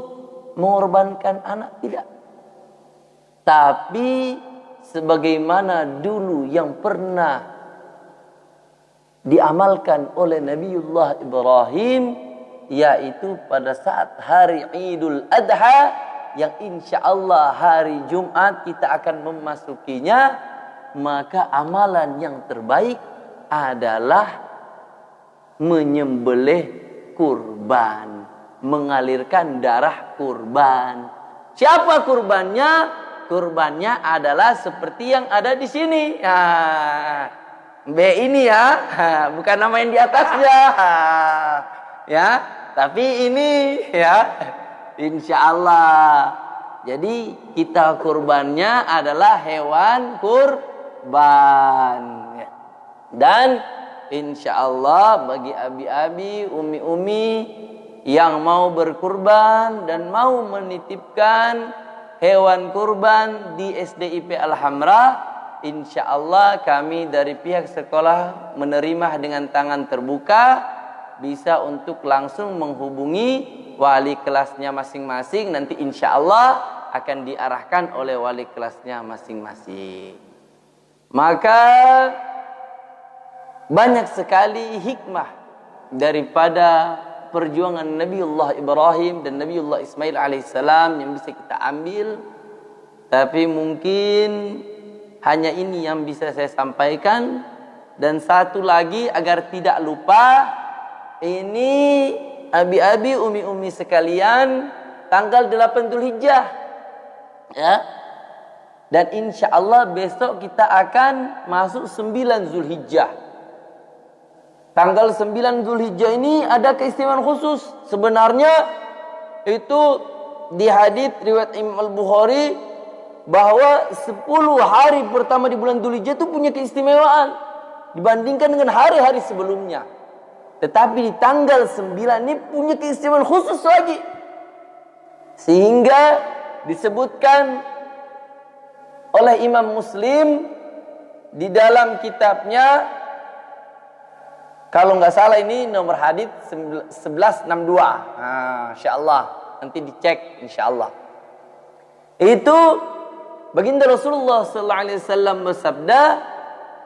mengorbankan anak, tidak. Tapi sebagaimana dulu yang pernah diamalkan oleh Nabiullah Ibrahim, yaitu pada saat hari Idul Adha, yang insya Allah hari Jumat kita akan memasukinya, maka amalan yang terbaik adalah menyembelih kurban, mengalirkan darah kurban. Siapa kurbannya? Kurbannya adalah seperti yang ada di sini. B ini ya, bukan nama yang di atasnya. Ya, tapi ini ya, insya Allah. Jadi kita kurbannya adalah hewan kurban. Dan insya Allah bagi abi-abi, umi-umi yang mau berkurban dan mau menitipkan hewan kurban di SDIP Al-Hamra, insya Allah kami dari pihak sekolah menerima dengan tangan terbuka, bisa untuk langsung menghubungi wali kelasnya masing-masing. Nanti insya Allah akan diarahkan oleh wali kelasnya masing-masing. Maka banyak sekali hikmah daripada perjuangan Nabiullah Ibrahim dan Nabiullah Ismail alaihissalam yang bisa kita ambil. Tapi mungkin hanya ini yang bisa saya sampaikan. Dan satu lagi agar tidak lupa, ini abi-abi, umi-umi sekalian, tanggal 8 Dzulhijjah ya. Dan insya Allah besok kita akan masuk 9 Dzulhijjah. Tanggal 9 Dzulhijjah ini ada keistimewaan khusus. Sebenarnya itu di hadits riwayat Imam Al-Bukhari bahwa 10 hari pertama di bulan Dzulhijjah itu punya keistimewaan dibandingkan dengan hari-hari sebelumnya. Tetapi di tanggal 9 ini punya keistimewaan khusus lagi. Sehingga disebutkan oleh Imam Muslim di dalam kitabnya, kalau nggak salah ini nomor hadits 1162. Insyaallah nanti dicek insyaallah. Itu baginda Rasulullah sallallahu alaihi wasallam bersabda,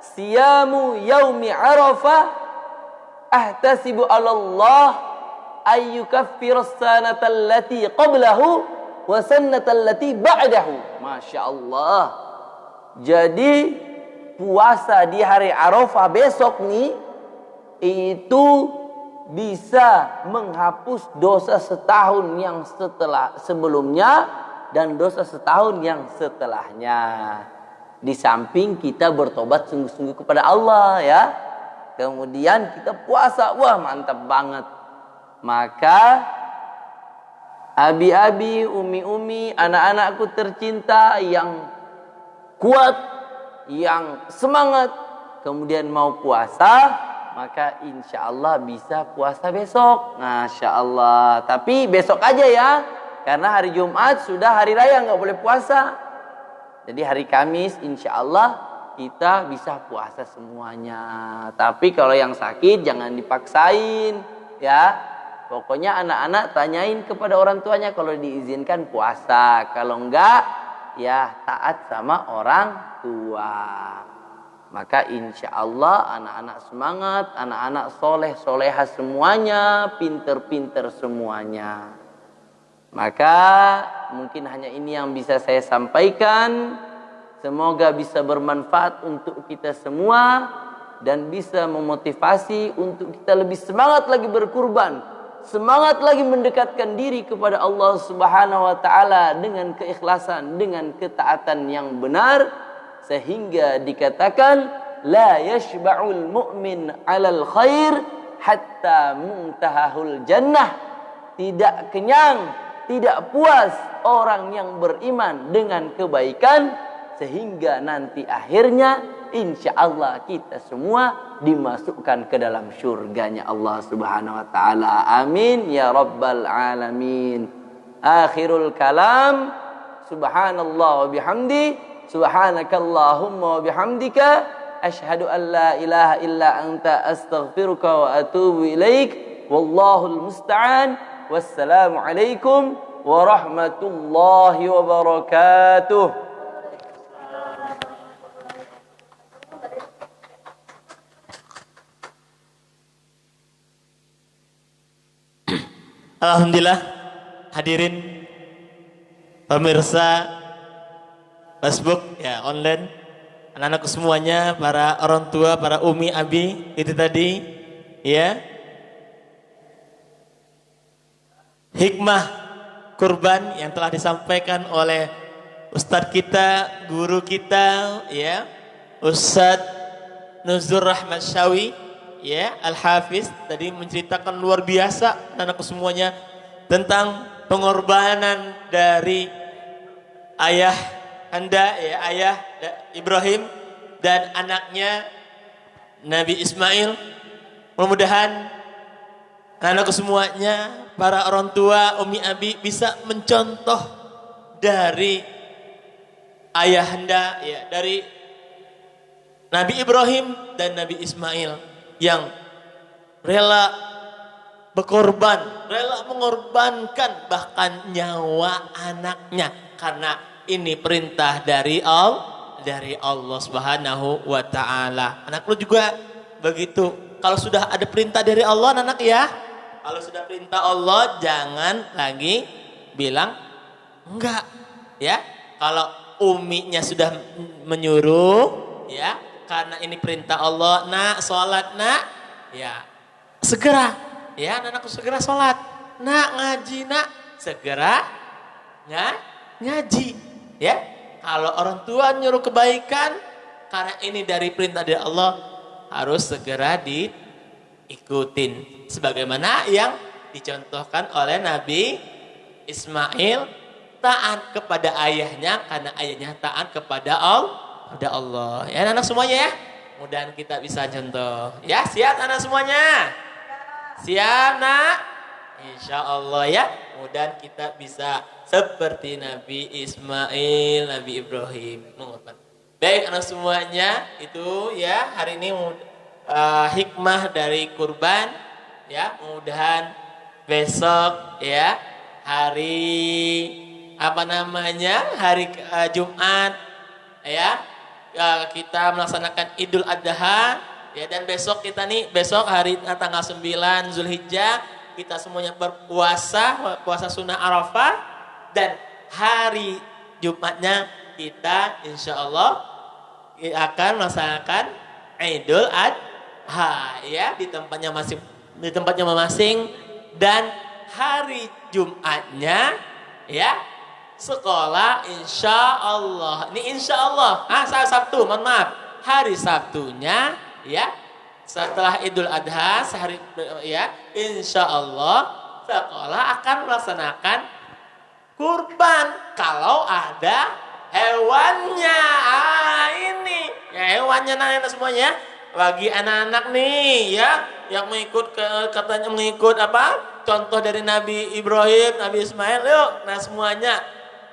"Siyamu yaumi Arafah ahtasibu 'ala Allah ay yukaffira as-sanata allati qablahu wa sanata allati ba'dahu." Masyaallah. Jadi puasa di hari Arafah besok nih itu bisa menghapus dosa setahun yang sebelumnya dan dosa setahun yang setelahnya. Di samping kita bertobat sungguh-sungguh kepada Allah ya. Kemudian kita puasa, wah mantap banget. Maka abi-abi, umi-umi, anak-anakku tercinta yang kuat, yang semangat, kemudian mau puasa, maka insya Allah bisa puasa besok. Masya Allah. Tapi besok aja ya, karena hari Jumat sudah hari raya, nggak boleh puasa. Jadi hari Kamis insya Allah kita bisa puasa semuanya. Tapi kalau yang sakit jangan dipaksain ya. Pokoknya anak-anak tanyain kepada orang tuanya, kalau diizinkan puasa, kalau enggak ya taat sama orang tua. Maka insya Allah anak-anak semangat, anak-anak soleh soleha semuanya, pinter-pinter semuanya. Maka mungkin hanya ini yang bisa saya sampaikan. Semoga bisa bermanfaat untuk kita semua dan bisa memotivasi untuk kita lebih semangat lagi berkurban. Semangat lagi mendekatkan diri kepada Allah Subhanahu wa taala dengan keikhlasan, dengan ketaatan yang benar, sehingga dikatakan la yashba'ul mu'min 'alal khair hatta muntahahul jannah. Tidak kenyang, tidak puas orang yang beriman dengan kebaikan sehingga nanti akhirnya insya Allah kita semua dimasukkan ke dalam surganya Allah Subhanahu wa taala. Amin ya rabbal alamin. Akhirul kalam, subhanallah wa bihamdi, subhanakallahumma wa bihamdika, asyhadu an la ilaha illa anta, astaghfiruka wa atubu ilaik. Wallahul musta'an. Wassalamu alaikum warahmatullahi wabarakatuh. Alhamdulillah, hadirin pemirsa Facebook ya online, anak-anakku semuanya, para orang tua, para umi, abi, itu tadi ya, hikmah kurban yang telah disampaikan oleh Ustadz kita, guru kita ya, Ustadz Nuzur Rahmat Syawi ya, Al-Hafiz tadi menceritakan luar biasa anakku semuanya tentang pengorbanan dari ayah Anda ya, ayah Ibrahim dan anaknya Nabi Ismail. Mudah-mudahan anakku semuanya, para orang tua, umi abi bisa mencontoh dari ayah Anda ya, dari Nabi Ibrahim dan Nabi Ismail yang rela berkorban, rela mengorbankan bahkan nyawa anaknya karena ini perintah dari Allah Subhanahu wa taala. Anak lu juga begitu. Kalau sudah ada perintah dari Allah anak ya, kalau sudah perintah Allah jangan lagi bilang enggak ya. Kalau uminya sudah menyuruh ya, karena ini perintah Allah, nak sholat nak, ya segera, ya anakku segera sholat, nak ngaji nak, segera ngaji, ya. Kalau orang tua nyuruh kebaikan, karena ini dari perintah dari Allah, harus segera diikutin, sebagaimana yang dicontohkan oleh Nabi Ismail, taat kepada ayahnya karena ayahnya taat kepada Allah. Ya anak semuanya ya, mudah kita bisa contoh ya. Siap anak semuanya? Siap nak? Insya Allah ya, mudah kita bisa seperti Nabi Ismail, Nabi Ibrahim. Baik anak semuanya, itu ya hari ini hikmah dari kurban ya. Mudahan besok ya, hari hari Jumat ya, kita melaksanakan Idul Adha ya, dan besok kita nih, besok hari tanggal 9 Zulhijjah kita semuanya puasa sunnah Arafah, dan hari Jumatnya kita insya Allah akan melaksanakan Idul Adha ya, di tempatnya di tempatnya masing-masing, dan hari Jumatnya ya sekolah insya Allah. Ini insya Allah. Sabtu, mohon maaf. Hari Sabtunya ya setelah Idul Adha sehari ya insya Allah sekolah akan melaksanakan kurban kalau ada hewannya. Ini ya hewannya anak-anak semuanya. Bagi anak-anak nih ya yang mengikut katanya mengikut apa contoh dari Nabi Ibrahim, Nabi Ismail, yuk nah semuanya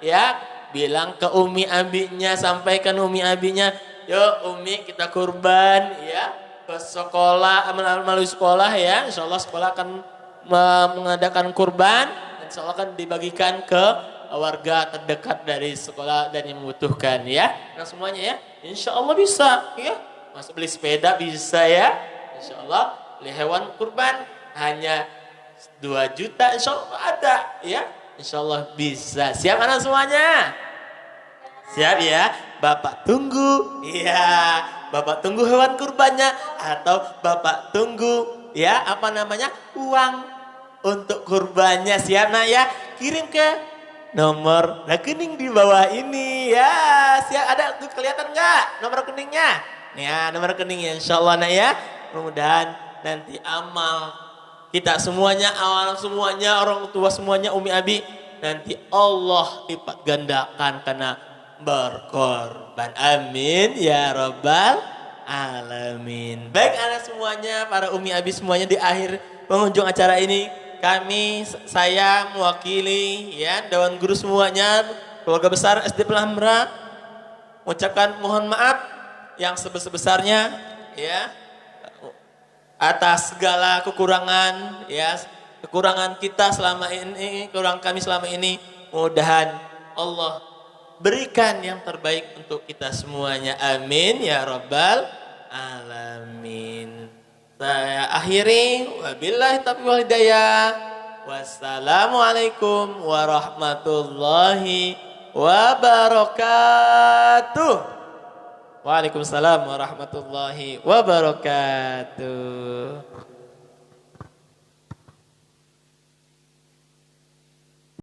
ya bilang ke Umi abinya, sampaikan Umi abinya, yuk Umi kita kurban ya ke sekolah melalui sekolah ya, insya Allah sekolah akan mengadakan kurban dan insya Allah akan dibagikan ke warga terdekat dari sekolah dan yang membutuhkan ya. Nah semuanya ya insya Allah bisa ya. Masa beli sepeda bisa ya, insya Allah beli hewan kurban hanya 2 juta insya Allah ada ya, insya Allah bisa. Siap anak semuanya? Siap ya, Bapak tunggu ya, Bapak tunggu hewan kurbannya atau Bapak tunggu ya apa namanya uang untuk kurbannya. Siap nak ya, kirim ke nomor rekening di bawah ini ya. Siap, ada tuh kelihatan nggak nomor rekeningnya? Ya nomor rekeningnya insya Allah nak ya. Mudah-mudahan nanti amal kita semuanya, awal semuanya, orang tua semuanya, Umi Abi, nanti Allah lipat gandakan karena berkorban. Amin ya rabbal alamin. Baik anak semuanya, para Umi Abi semuanya, di akhir pengunjung acara ini saya mewakili ya Dewan Guru semuanya, keluarga besar SD Pelamra, mengucapkan mohon maaf yang sebesar-besarnya ya atas segala kekurangan ya, kekurangan kita selama ini, kekurangan kami selama ini. Mudah-mudahan Allah berikan yang terbaik untuk kita semuanya. Amin ya rabbal alamin. Saya akhiri, wabillahi taufiq wal hidayah. Wassalamualaikum warahmatullahi wabarakatuh. Waalaikumsalam warahmatullahi wabarakatuh.